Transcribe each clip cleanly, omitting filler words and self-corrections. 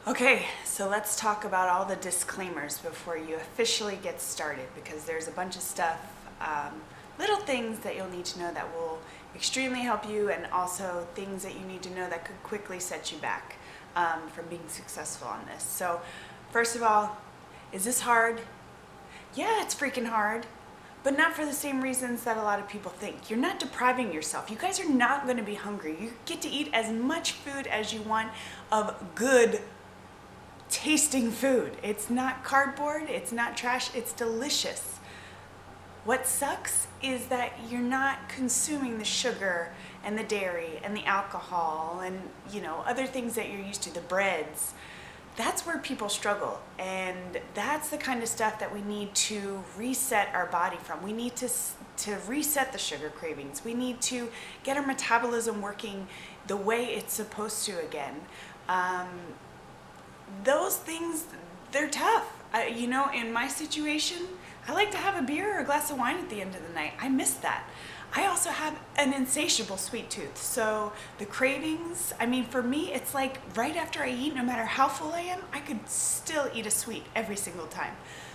Okay, so let's talk about all the disclaimers before you officially get started, because there's a bunch of stuff, little things that you'll need to know that will extremely help you, and also things that you need to know that could quickly set you back from being successful on this. So first of all, is this hard? Yeah, it's freaking hard, but not for the same reasons that a lot of people think. You're not depriving yourself. You guys are not going to be hungry. You get to eat as much food as you want of good tasting food. It's not cardboard, it's not trash, it's delicious. What sucks is that you're not consuming the sugar and the dairy and the alcohol and other things that you're used to, the breads. That's where people struggle, and that's the kind of stuff that we need to reset our body from. We need to reset the sugar cravings. We need to get our metabolism working the way it's supposed to again. Those things, they're tough. In my situation, I like to have a beer or a glass of wine at the end of the night. I miss that. I also have an insatiable sweet tooth. So the cravings, for me, it's like right after I eat, no matter how full I am, I could still eat a sweet every single time.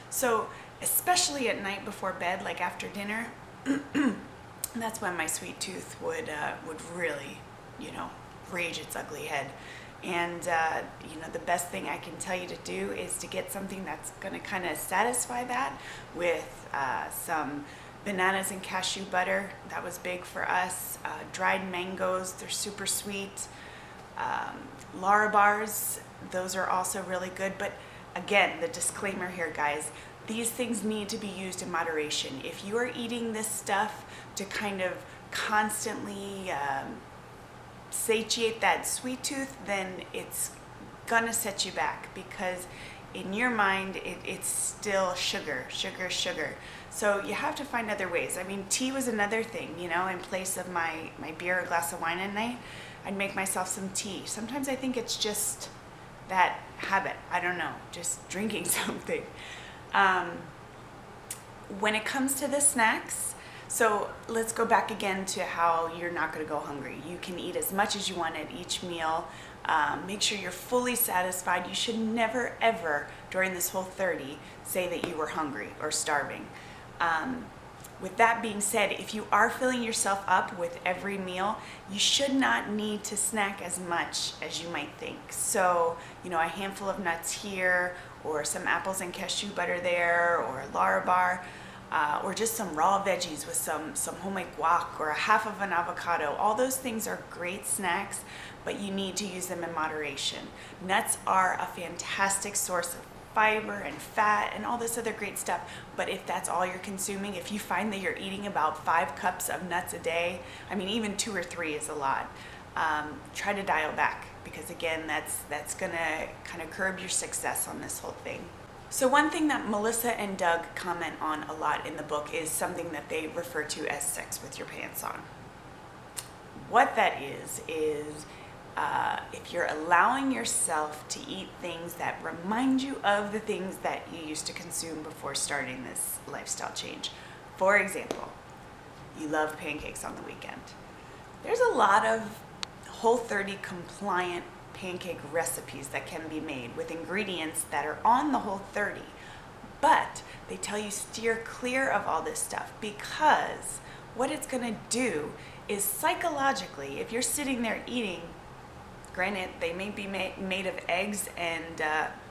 So especially at night before bed, like after dinner, that's when my sweet tooth would really, rage its ugly head. And the best thing I can tell you to do is to get something that's going to kind of satisfy that with some bananas and cashew butter. That was big for us. Dried mangoes, they're super sweet. Lara bars, those are also really good. But again, the disclaimer here, guys, these things need to be used in moderation. If you are eating this stuff to kind of constantly satiate that sweet tooth, then it's gonna set you back, because in your mind it's still sugar. So you have to find other ways. Tea was another thing. In place of my beer or glass of wine at night, I'd make myself some tea. Sometimes I think it's just that habit, I don't know, just drinking something. When it comes to the snacks, so let's go back again to how you're not going to go hungry. You can eat as much as you want at each meal. Make sure you're fully satisfied. You should never, ever, during this Whole30, say that you were hungry or starving. With that being said, if you are filling yourself up with every meal, you should not need to snack as much as you might think. So, a handful of nuts here, or some apples and cashew butter there, or a Lara bar. Or just some raw veggies with some homemade guac, or a half of an avocado. All those things are great snacks, but you need to use them in moderation. Nuts are a fantastic source of fiber and fat and all this other great stuff, but if that's all you're consuming, if you find that you're eating about 5 cups of nuts a day, even 2 or 3 is a lot, try to dial back, because again, that's gonna kind of curb your success on this whole thing. So one thing that Melissa and Doug comment on a lot in the book is something that they refer to as sex with your pants on. What that is if you're allowing yourself to eat things that remind you of the things that you used to consume before starting this lifestyle change. For example, you love pancakes on the weekend. There's a lot of Whole30 compliant pancake recipes that can be made with ingredients that are on the Whole30, but they tell you steer clear of all this stuff, because what it's going to do is psychologically, if you're sitting there eating, granted they may be made of eggs and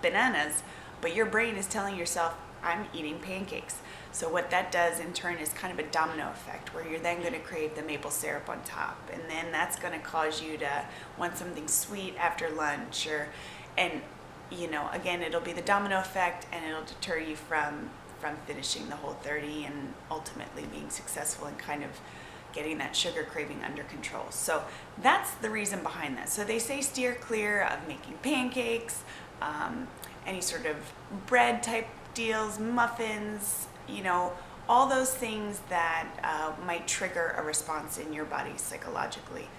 bananas, but your brain is telling yourself, I'm eating pancakes. So what that does in turn is kind of a domino effect, where you're then going to crave the maple syrup on top, and then that's going to cause you to want something sweet after lunch, and again, it'll be the domino effect, and it'll deter you from finishing the Whole30 and ultimately being successful in kind of getting that sugar craving under control. So that's the reason behind that. So they say steer clear of making pancakes, any sort of bread type deals, muffins, all those things that might trigger a response in your body psychologically.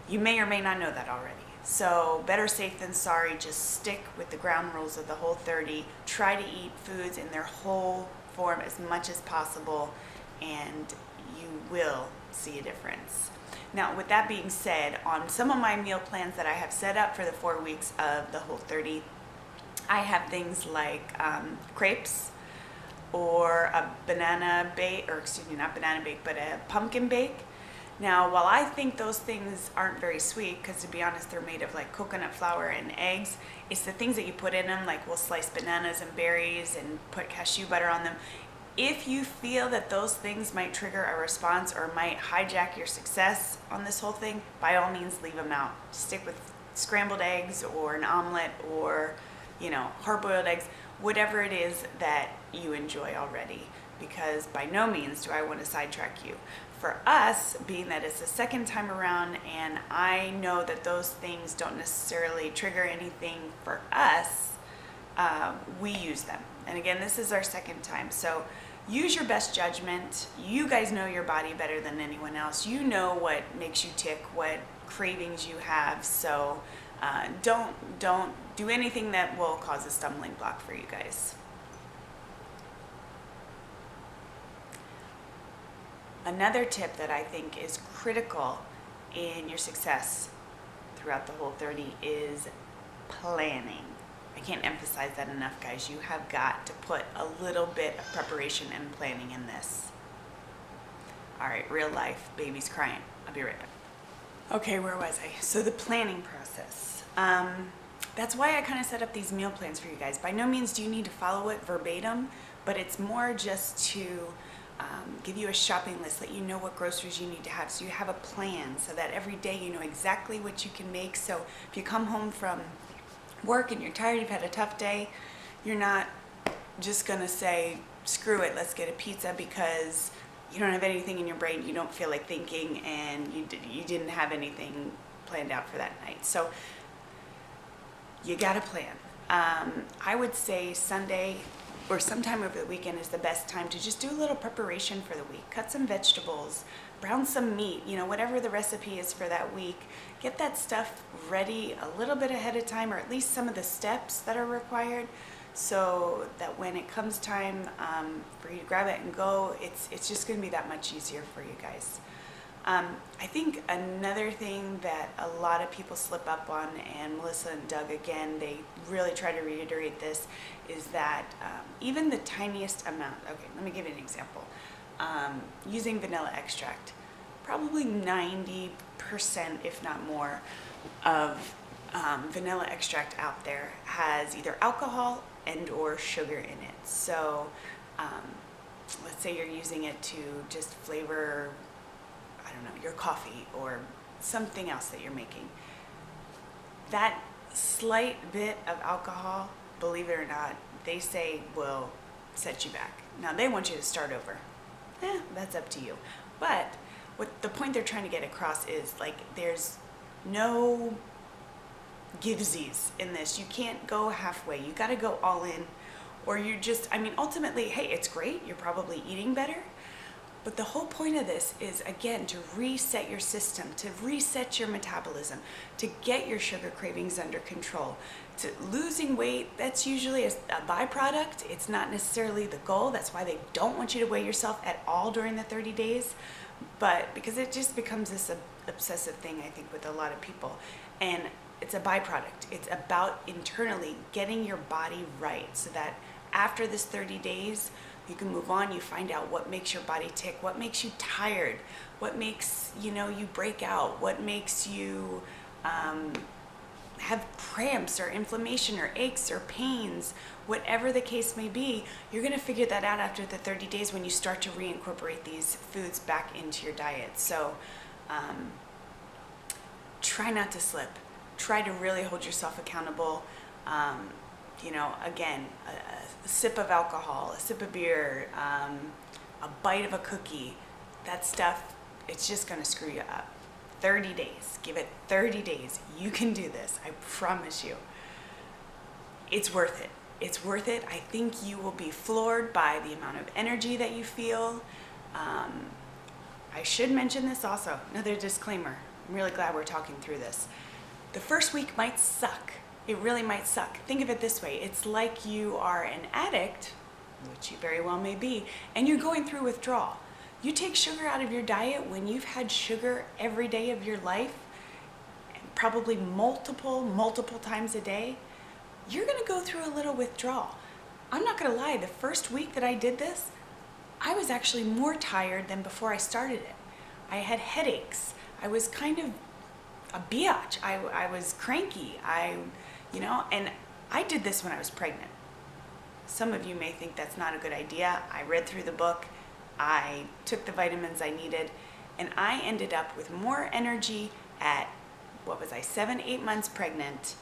You may or may not know that already. So better safe than sorry. Just stick with the ground rules of the Whole30. Try to eat foods in their whole form as much as possible, and you will see a difference. Now, with that being said, on some of my meal plans that I have set up for the 4 weeks of the Whole30, I have things like crepes or a banana bake, or excuse me, not banana bake, but a pumpkin bake. Now, while I think those things aren't very sweet, because to be honest, they're made of like coconut flour and eggs, it's the things that you put in them, like we'll slice bananas and berries and put cashew butter on them. If you feel that those things might trigger a response or might hijack your success on this whole thing, by all means leave them out. Stick with scrambled eggs or an omelet or, you know, hard-boiled eggs, whatever it is that you enjoy already, because by no means do I want to sidetrack you. For us, being that it's the second time around and I know that those things don't necessarily trigger anything for us, we use them. And again, this is our second time. So use your best judgment. You guys know your body better than anyone else. You know what makes you tick, what cravings you have. So don't do anything that will cause a stumbling block for you guys. Another tip that I think is critical in your success throughout the Whole30 is planning. I can't emphasize that enough, guys. You have got to put a little bit of preparation and planning in this. All right, real life, baby's crying. I'll be right back. Okay, where was I? So the planning process. That's why I kind of set up these meal plans for you guys. By no means do you need to follow it verbatim, but it's more just to give you a shopping list, let you know what groceries you need to have, so you have a plan, so that every day you know exactly what you can make. So if you come home from work and you're tired, you've had a tough day, you're not just gonna say, screw it, let's get a pizza, because you don't have anything in your brain, you don't feel like thinking, and you didn't have anything planned out for that night. So you gotta plan. I would say Sunday or sometime over the weekend is the best time to just do a little preparation for the week. Cut some vegetables, brown some meat, you know, whatever the recipe is for that week. Get that stuff ready a little bit ahead of time, or at least some of the steps that are required, so that when it comes time for you to grab it and go, it's just gonna be that much easier for you guys. I think another thing that a lot of people slip up on, and Melissa and Doug, again, they really try to reiterate this, is that even the tiniest amount, okay, let me give you an example. Using vanilla extract, probably 90%, if not more, of vanilla extract out there has either alcohol and or sugar in it. So let's say you're using it to just flavor, I don't know, your coffee or something else that you're making. That slight bit of alcohol, believe it or not, they say will set you back. Now they want you to start over. That's up to you. But what the point they're trying to get across is, like, there's no givesies in this. You can't go halfway. You got to go all in, or you're just, I mean, ultimately, hey, it's great. You're probably eating better. But the whole point of this is, again, to reset your system, to reset your metabolism, to get your sugar cravings under control. Losing weight, that's usually a byproduct. It's not necessarily the goal. That's why they don't want you to weigh yourself at all during the 30 days. But because it just becomes this obsessive thing, I think, with a lot of people. And it's a byproduct. It's about internally getting your body right, so that after this 30 days, you can move on. You find out what makes your body tick, what makes you tired, what makes, you know, you break out, what makes you have cramps or inflammation or aches or pains, whatever the case may be. You're going to figure that out after the 30 days when you start to reincorporate these foods back into your diet. So try not to slip. Try to really hold yourself accountable. You know, again, a sip of alcohol, a sip of beer, a bite of a cookie, that stuff, it's just going to screw you up. 30 days. Give it 30 days. You can do this. I promise you. It's worth it. It's worth it. I think you will be floored by the amount of energy that you feel. I should mention this also. Another disclaimer. I'm really glad we're talking through this. The first week might suck. It really might suck. Think of it this way. It's like you are an addict, which you very well may be, and you're going through withdrawal. You take sugar out of your diet when you've had sugar every day of your life, probably multiple times a day, you're gonna go through a little withdrawal. I'm not gonna lie, the first week that I did this, I was actually more tired than before I started it. I had headaches. I was kind of a biatch. I was cranky. And I did this when I was pregnant. Some of you may think that's not a good idea. I read through the book. I took the vitamins I needed, and I ended up with more energy at, 7, 8 months pregnant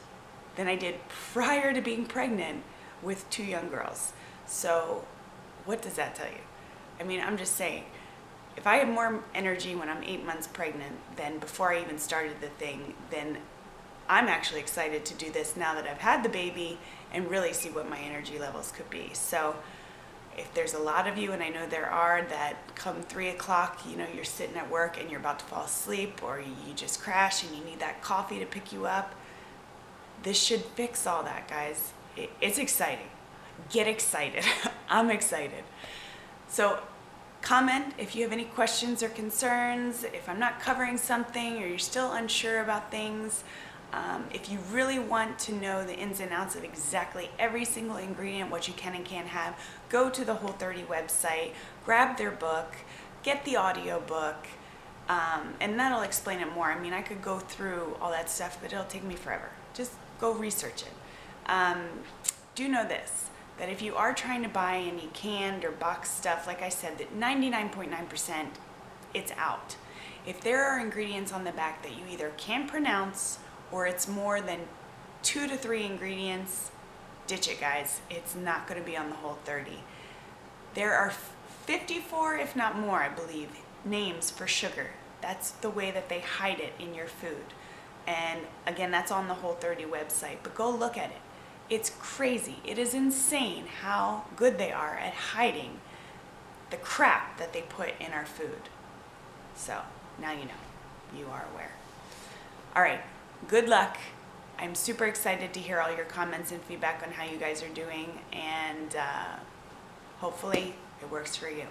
than I did prior to being pregnant with 2 young girls. So what does that tell you? I mean, I'm just saying, if I have more energy when I'm 8 months pregnant than before I even started the thing, then I'm actually excited to do this now that I've had the baby and really see what my energy levels could be. So if there's a lot of you, and I know there are, that come 3 o'clock, you're sitting at work and you're about to fall asleep, or you just crash and you need that coffee to pick you up, this should fix all that, guys. It's exciting. Get excited. I'm excited. So comment if you have any questions or concerns, if I'm not covering something or you're still unsure about things. If you really want to know the ins and outs of exactly every single ingredient, what you can and can't have, go to the Whole30 website, grab their book, get the audio book, and that'll explain it more. I mean, I could go through all that stuff, but it'll take me forever. Just go research it. Do know this, that if you are trying to buy any canned or boxed stuff, like I said, that 99.9% it's out. If there are ingredients on the back that you either can't pronounce or it's more than 2 to 3 ingredients, ditch it, guys. It's not going to be on the Whole30. There are 54, if not more, I believe, names for sugar. That's the way that they hide it in your food. And again, that's on the Whole30 website, but go look at it. It's crazy. It is insane how good they are at hiding the crap that they put in our food. So now you know. You are aware. All right. Good luck. I'm super excited to hear all your comments and feedback on how you guys are doing, and hopefully it works for you.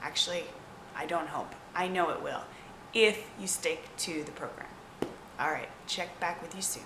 Actually, I don't hope. I know it will if you stick to the program. All right. Check back with you soon.